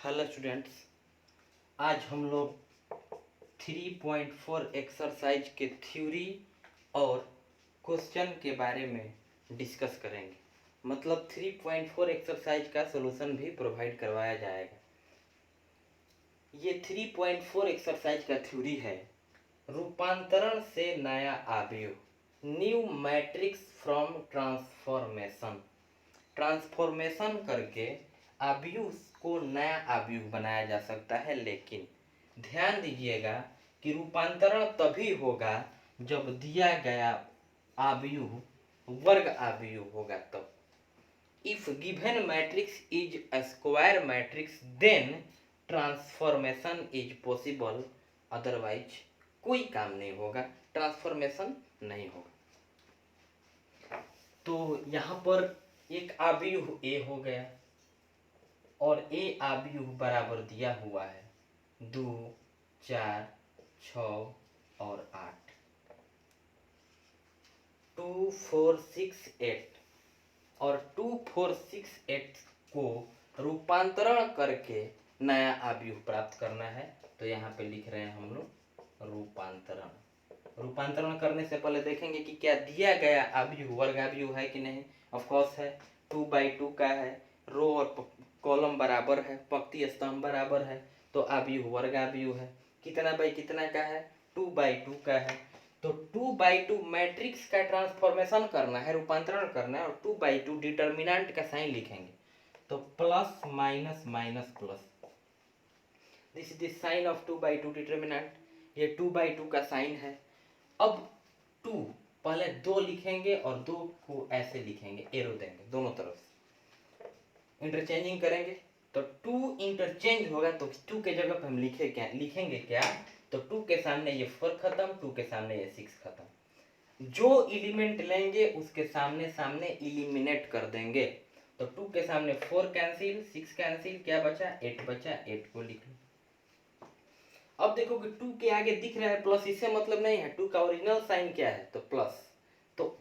Hello students, आज हम लोग 3.4 एक्सरसाइज के थ्योरी और क्वेश्चन के बारे में डिस्कस करेंगे। मतलब 3.4 एक्सरसाइज का सॉल्यूशन भी प्रोवाइड करवाया जाएगा। ये 3.4 एक्सरसाइज का थ्योरी है रूपांतरण से नया अवयव, new matrix from transformation. Transformation करके अवयव को नया अवयव बनाया जा सकता है, लेकिन ध्यान दीजिएगा कि रूपांतरण तभी होगा जब दिया गया अवयव वर्ग अवयव होगा। तब if given matrix is a square matrix then transformation is possible, otherwise कोई काम नहीं होगा, ट्रांसफॉर्मेशन नहीं होगा। तो यहाँ पर एक अवयव ए हो गया और ए अवयव बराबर दिया हुआ है 2, 4, 6 और 8, 2, 4, 6, 8 और 2, 4, 6, 8 को रूपांतरण करके नया अवयव प्राप्त करना है। तो यहाँ पे लिख रहे हैं हम लोग रूपांतरण। रूपांतरण करने से पहले देखेंगे कि क्या दिया गया अवयव वर्ग अवयव है कि नहीं। ऑफ कोर्स है, 2/2 का है, रो और कॉलम बराबर है, पंक्ति स्तंभ बराबर है, तो अवयव वर्ग अवयव है। कितना बाई कितना का है, 2/2 का है। तो 2/2 मैट्रिक्स का ट्रांसफॉर्मेशन करना है, रूपांतरण करना है, और 2/2 डिटर्मिनेंट का साइन लिखेंगे। तो plus minus minus plus, this is the sign of 2/2 determinant. ये 2/2 का साइन है। अब 2 पहले 2 लिखेंगे और 2 को ऐसे लिखेंगे, एरो देंगे दोनों तरफ, इंटरचेंजिंग करेंगे। तो 2 इंटरचेंज होगा तो 2 के जगह पे हम लिखेंगे क्या, तो 2 के सामने ये 4 खत्म, 2 के सामने ये 6 खत्म। जो एलिमेंट लेंगे उसके सामने सामने इलिमिनेट कर देंगे। तो 2 के सामने 4 कैंसिल, 6 कैंसिल, क्या बचा, 8 बचा, 8 को लिख लो। अब देखो कि 2 के आगे दिख रहा है प्लस, इससे मतलब नहीं है, 2 का ओरिजिनल साइन क्या है, तो प्लस। तो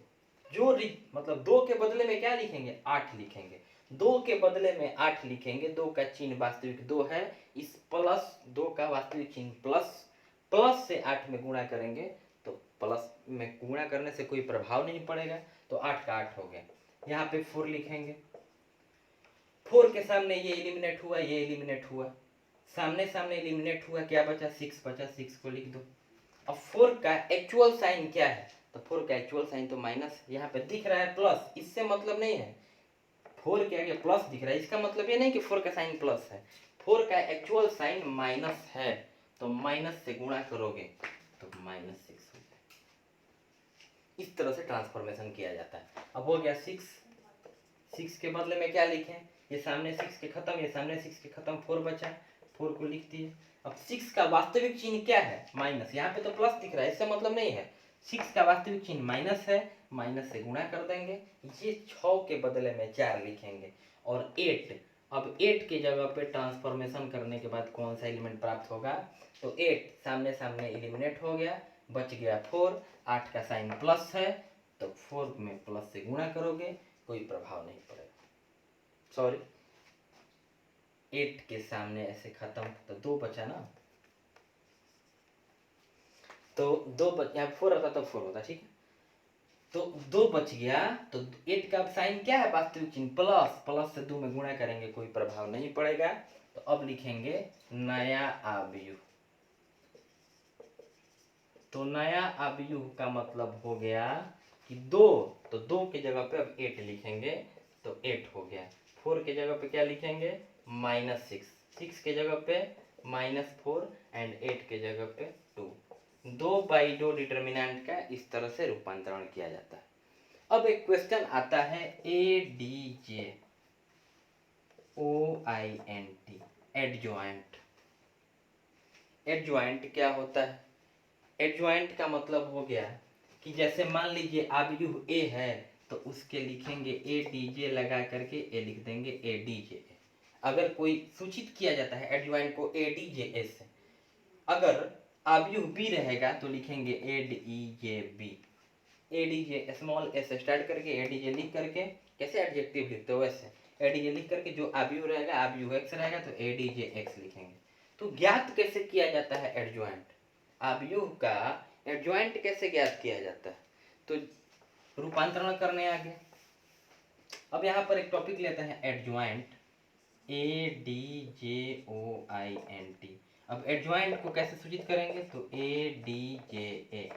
जो मतलब 2 के बदले में क्या लिखेंगे, 8 लिखेंगे। 2 के बदले में 8 लिखेंगे, 2 का चिन्ह वास्तविक 2 है, इस प्लस 2 का वास्तविक चिन्ह प्लस, प्लस से 8 में गुणा करेंगे तो प्लस में गुणा करने से कोई प्रभाव नहीं पड़ेगा, तो 8 का 8 हो गया। यहाँ पे 4 लिखेंगे, 4 के सामने ये एलिमिनेट हुआ, ये एलिमिनेट हुआ, सामने सामने एलिमिनेट हुआ, क्या बचा, 6 बचा, 6 को लिख दो। अब 4 का एक्चुअल साइन क्या है, तो 4 का एक्चुअल साइन तो माइनस, यहाँ पे दिख रहा है प्लस, इससे मतलब नहीं है, 4 के आगे प्लस दिख रहा है, इसका मतलब ये नहीं कि 4 का साइन प्लस है, 4 का एक्चुअल साइन माइनस है, तो माइनस से गुणा करोगे तो -6 हो जाएगा। इस तरह से ट्रांसफॉर्मेशन किया जाता है। अब हो गया 6 के बदले में क्या लिखें, ये सामने 6 के खत्म, ये सामने 6 के खत्म, 4 बचा, 4 को लिख दिए। अब 6 का वास्तविक चिन्ह क्या है, माइनस, यहाँ पे तो प्लस दिख रहा है, इससे मतलब नहीं है, 6 का वास्तविक चिन्ह माइनस है, माइनस से गुणा कर देंगे। ये 6 के बदले में 4 लिखेंगे और 8, अब 8 के जगह पे ट्रांसफॉर्मेशन करने के बाद कौन सा एलिमेंट प्राप्त होगा, तो 8 सामने सामने एलिमिनेट हो गया, बच गया 4, 8 का साइन प्लस है, तो 4 में प्लस से गुणा करोगे कोई प्रभाव नहीं पड़ेगा। सॉरी, 8 के सामने ऐसे खत्म, तो 2 बचा ना, तो 2 बच, यहाँ 4 होता तो 4 होता, ठीक है, तो 2 बच गया। तो 8 का साइन क्या है, वास्तविक चिन्ह प्लस, प्लस से 2 में गुणा करेंगे कोई प्रभाव नहीं पड़ेगा। तो अब लिखेंगे नया अवयव। तो नया अवयव का मतलब हो गया कि 2, तो 2 की जगह पे अब 8 लिखेंगे, तो 8 हो गया। 4 के जगह पे क्या लिखेंगे, -6, 6 के जगह पे -4 एंड 8 के जगह पे 2। 2/2 डिटर्मिनेंट का इस तरह से रूपांतरण किया जाता है। अब एक क्वेश्चन आता है ADJ OINT, एडजॉइंट। एडजॉइंट क्या होता है, एडजॉइंट का मतलब हो गया कि जैसे मान लीजिए अवयव ए है, तो उसके लिखेंगे ADJ लगा करके ए लिख देंगे ADJ। अगर कोई सूचित किया जाता है एडजॉइंट को ADJA से, अगर अवयव बी रहेगा तो लिखेंगे ADJB। ADJ small S start करके ADJ लिख करके, कैसे एडजेक्टिव लिखते हो वैसे ए डी जे लिख करके जो आबयू रहेगा आबयू एक्स रहेगा तो ए डी जे एक्स लिखेंगे। तो ज्ञात कैसे किया जाता है एडजॉइंट, आबयू का एडजॉइंट कैसे ज्ञात किया जाता है, तो रूपांतरण करने आगे। अब यहाँ पर एक टॉपिक लेते हैं adjoint, A D J O I N T. अब एडजॉइंट को कैसे सूचित करेंगे, तो ए डी जे ए।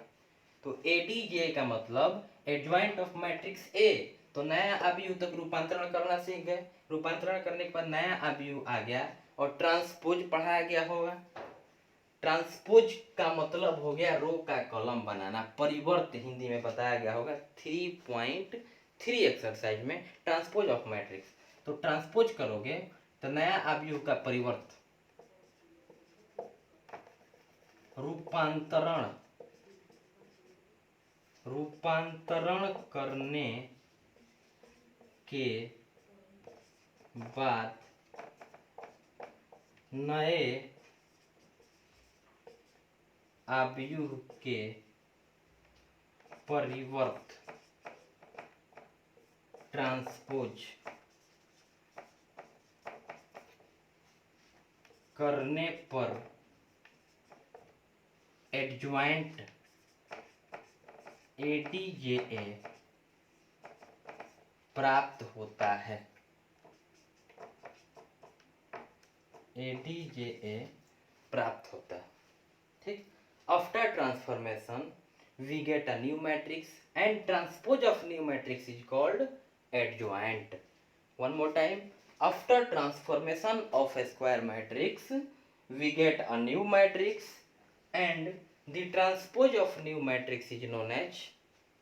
तो ए डी जे का मतलब एडजॉइंट ऑफ मैट्रिक्स ए। तो नया आबयू तक रूपांतरण करना सीख गए, रूपांतरण करने के बाद नया आबयू आ गया और ट्रांसपोज पढ़ाया गया होगा। ट्रांसपोज का मतलब हो गया रो का कॉलम बनाना, परिवर्त हिंदी में बताया गया होगा 3.3 एक्सरसाइज में, ट्रांसपोज ऑफ मैट्रिक्स। तो ट्रांसपोज करोगे तो नया आबयू का परिवर्त, रूपांतरण करने के बाद नए आबयू के परिवर्त, ट्रांसपोज करने पर एडजॉइंट एडीजेए प्राप्त होता है, एडीजेए प्राप्त होता है। ठीक, after transformation we get a new matrix and transpose of new matrix is called adjoint. One more time, after transformation of a square matrix we get a new matrix and the transpose of new matrix is known as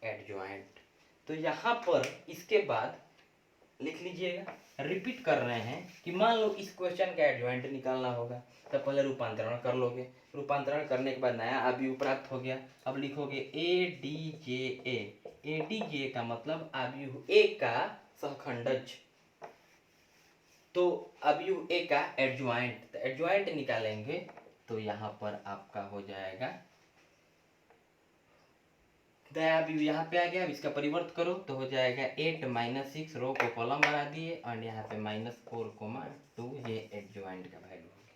adjoint. तो यहाँ पर इसके बाद लिख लीजिएगा, repeat कर रहे हैं कि मान लो इस क्वेश्चन का एडजॉइंट निकालना होगा, तो पहले रूपांतरण कर लोगे, रूपांतरण करने के बाद नया आबयू प्राप्त हो गया। अब लिखोगे ए डी जे ए, ए डी जे का मतलब आबयू ए का सहखंडज, तो आबयू ए का एडजॉइंट, तो एडजॉइंट निकालेंगे तो यहाँ पर आपका हो जाएगा आबयू यहाँ पे आ गया। अब इसका परिवर्त करो तो हो जाएगा 8 - 6, रो को कॉलम बना दिए और यहाँ पे -4, 2, ये एडजॉइंट का वैल्यू हो गया।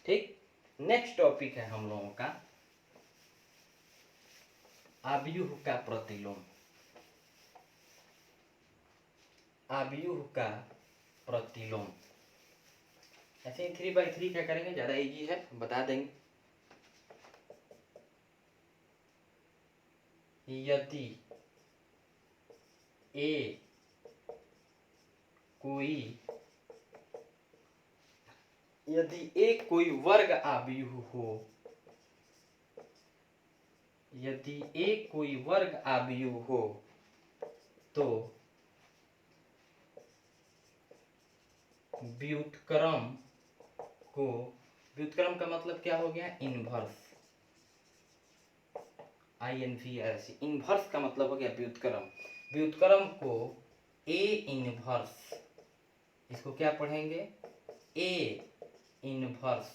ठीक, नेक्स्ट टॉपिक है हम लोगों का आबयू का प्रतिलोम। आबयू का प्रतिलोम ऐसे ही 3/3 क्या करेंगे, ज्यादा इजी है, बता देंगे। यदि ए कोई वर्ग आबयू हो, यदि ए कोई वर्ग आबयू हो तो व्युत्क्रम को, व्युत्क्रम का मतलब क्या हो गया, इनवर्स, INVRS, इनवर्स का मतलब हो गया व्युत्क्रम। व्युत्क्रम को ए इनवर्स, इसको क्या पढ़ेंगे, ए इनवर्स,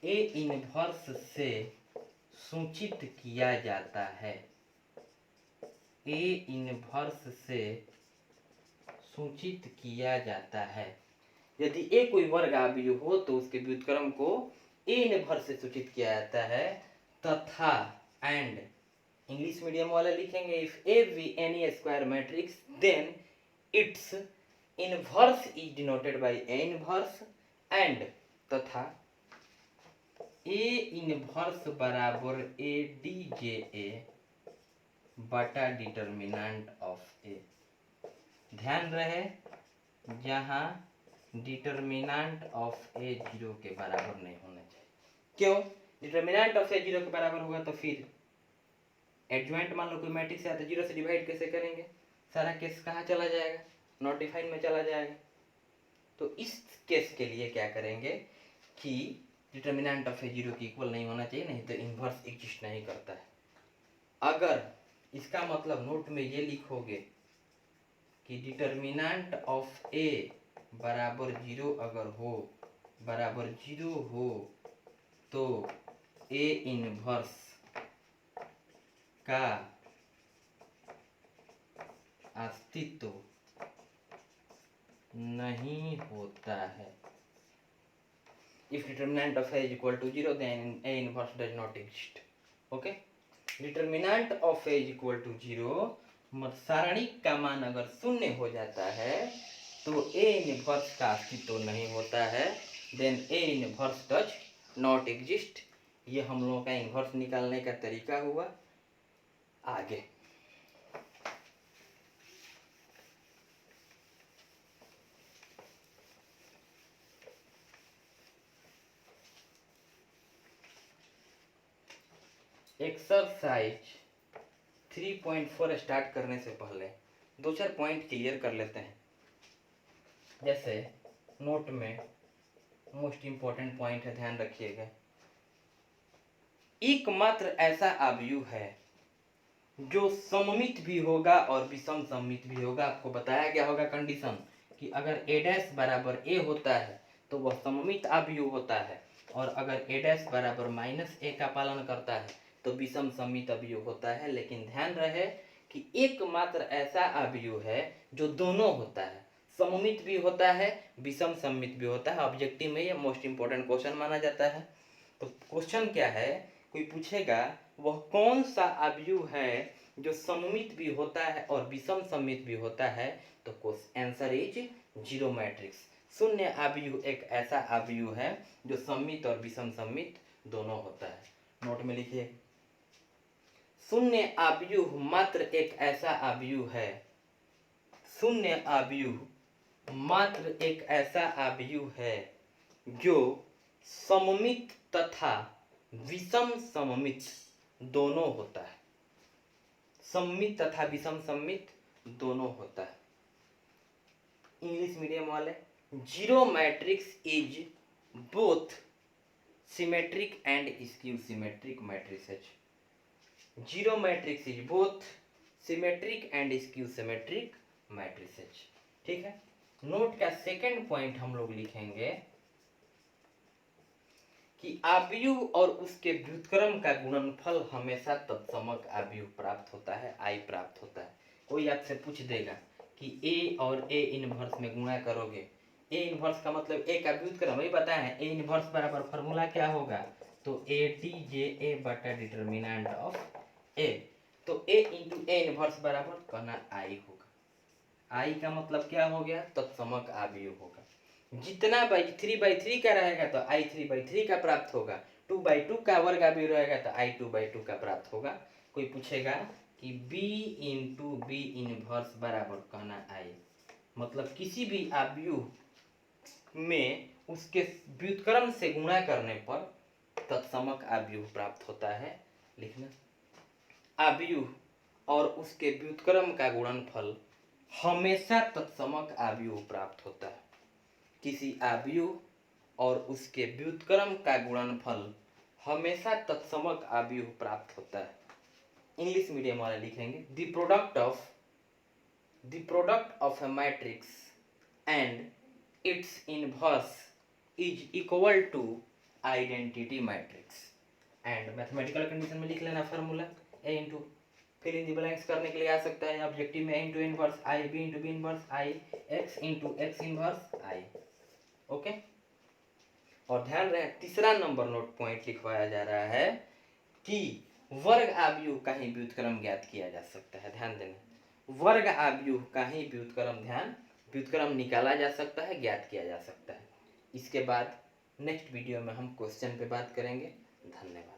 ए इनवर्स से सूचित किया जाता है, ए इनवर्स से सूचित किया जाता है। यदि ए कोई वर्ग आबयू हो तो उसके व्युत्क्रम को ए इनवर्स से सूचित किया जाता है, तथा एंड इंग्लिश मीडियम वाले लिखेंगे if A be any square matrix then its inverse is denoted by A inverse and, तथा ए इनवर्स बराबर ए डी जे ए बटा डिटर्मिनेंट ऑफ ए। ध्यान रहे जहां डिटर्मिनेंट ऑफ ए 0 के बराबर नहीं होना चाहिए। क्यों, डिटर्मिनेंट ऑफ ए 0 के बराबर होगा तो फिर एडजॉइंट मान लो कोई मैट्रिक्स है तो 0 से डिवाइड कैसे करेंगे, सारा केस कहाँ चला जाएगा, नॉट डिफाइंड में चला जाएगा। तो इस केस के लिए क्या करेंगे कि डिटर्मिनेंट ऑफ ए 0 के इक्वल नहीं होना चाहिए, नहीं तो इन्वर्स एग्जिस्ट नहीं करता है। अगर इसका मतलब नोट में ये लिखोगे कि डिटर्मिनेंट ऑफ ए बराबर 0 अगर हो, बराबर 0 हो तो ए इनवर्स का अस्तित्व नहीं होता है। If determinant of A is equal to 0 then A inverse does not exist. Okay, determinant of A is equal to 0 सारणिक का मान अगर शून्य हो जाता है तो ए इनवर्स का अस्तित्व नहीं होता है, then A inverse does not exist. ये हम लोगों का इनवर्स निकालने का तरीका हुआ। आगे एक्सरसाइज 3.4 स्टार्ट करने से पहले दो चार पॉइंट क्लियर कर लेते हैं। जैसे नोट में मोस्ट इम्पोर्टेंट पॉइंट है, ध्यान रखिएगा। एकमात्र ऐसा अवयव है जो सममित भी होगा और विषम सममित भी होगा। आपको बताया गया होगा कंडीशन कि अगर a डैश बराबर a होता है तो वह सममित अवयव होता है, और अगर a डैश बराबर माइनस a का पालन करता है तो विषम सममित अवयव होता है। लेकिन ध्यान रहे कि एकमात्र ऐसा अवयव है जो दोनों होता है, सममित भी होता है, विषम सममित भी होता है। ऑब्जेक्टिव में ये मोस्ट इंपोर्टेंट क्वेश्चन माना जाता है। तो क्वेश्चन क्या है, कोई पूछेगा वह कौन सा अवयव है जो सममित भी होता है और विषम सममित भी होता है, तो आंसर इज जीरो मैट्रिक्स। शून्य अवयव एक ऐसा अवयव है जो सममित और विषम सममित दोनों होता है। नोट में लिखिए, शून्य अवयव मात्र एक ऐसा अवयव है, शून्य अवयव मात्र एक ऐसा अवयव है जो सममित तथा विषम सममित दोनों होता है। सममित तथा विषम सममित दोनों होता है। इंग्लिश मीडियम वाले, zero matrix is both symmetric and skew symmetric matrices. Zero matrix is both symmetric and skew symmetric matrices. ठीक है। नोट का सेकंड पॉइंट हम लोग लिखेंगे कि अवयव और उसके व्युत्क्रम का गुणनफल हमेशा तत्समक अवयव प्राप्त होता है, आई प्राप्त होता है। कोई आपसे पूछ देगा कि ए और ए इनवर्स में गुणा करोगे, ए इनवर्स का मतलब ए का व्युत्क्रम ही बताया है। ए इनवर्स बराबर फॉर्मूला क्या होगा, तो ए टी जे ए बटा डिटर्मिनेंट ऑफ ए। तो ए इंटू ए इनवर्स बराबर कहना आई होगा। आई का मतलब क्या हो गया, तत्समक अवयव होगा। जितना बाई 3/3 का रहेगा तो आई 3/3 का प्राप्त होगा। 2/2 का वर्ग अवयव रहेगा तो आई 2/2 का प्राप्त होगा। कोई पूछेगा कि b इंटू बी इनवर्स बराबर कहना आई, मतलब किसी भी अवयव में उसके व्युत्क्रम से गुणा करने पर तत्समक अवयव प्राप्त होता है। लिखना, अवयव और उसके व्युत्क्रम का गुणनफल हमेशा तत्समक अवयव प्राप्त होता है। किसी अवयव और उसके व्युत्क्रम का गुणनफल हमेशा तत्समक अवयव प्राप्त होता है। इंग्लिश मीडियम वाले लिखेंगे, the product of a matrix and its inverse is equal to identity matrix. And mathematical condition में लिख लेना formula, A into fill in the blanks करने के लिए आ सकता है ऑब्जेक्टिव में, A into inverse I, B into B inverse I, X into X inverse I. Okay. और ध्यान रहे तीसरा नंबर नोट पॉइंट लिखवाया जा रहा है कि वर्ग अवयव का ही व्युत्क्रम ज्ञात किया जा सकता है। ध्यान देना, वर्ग अवयव का ही व्युत्क्रम निकाला जा सकता है, ज्ञात किया जा सकता है। इसके बाद नेक्स्ट वीडियो में हम क्वेश्चन पे बात करेंगे। धन्यवाद।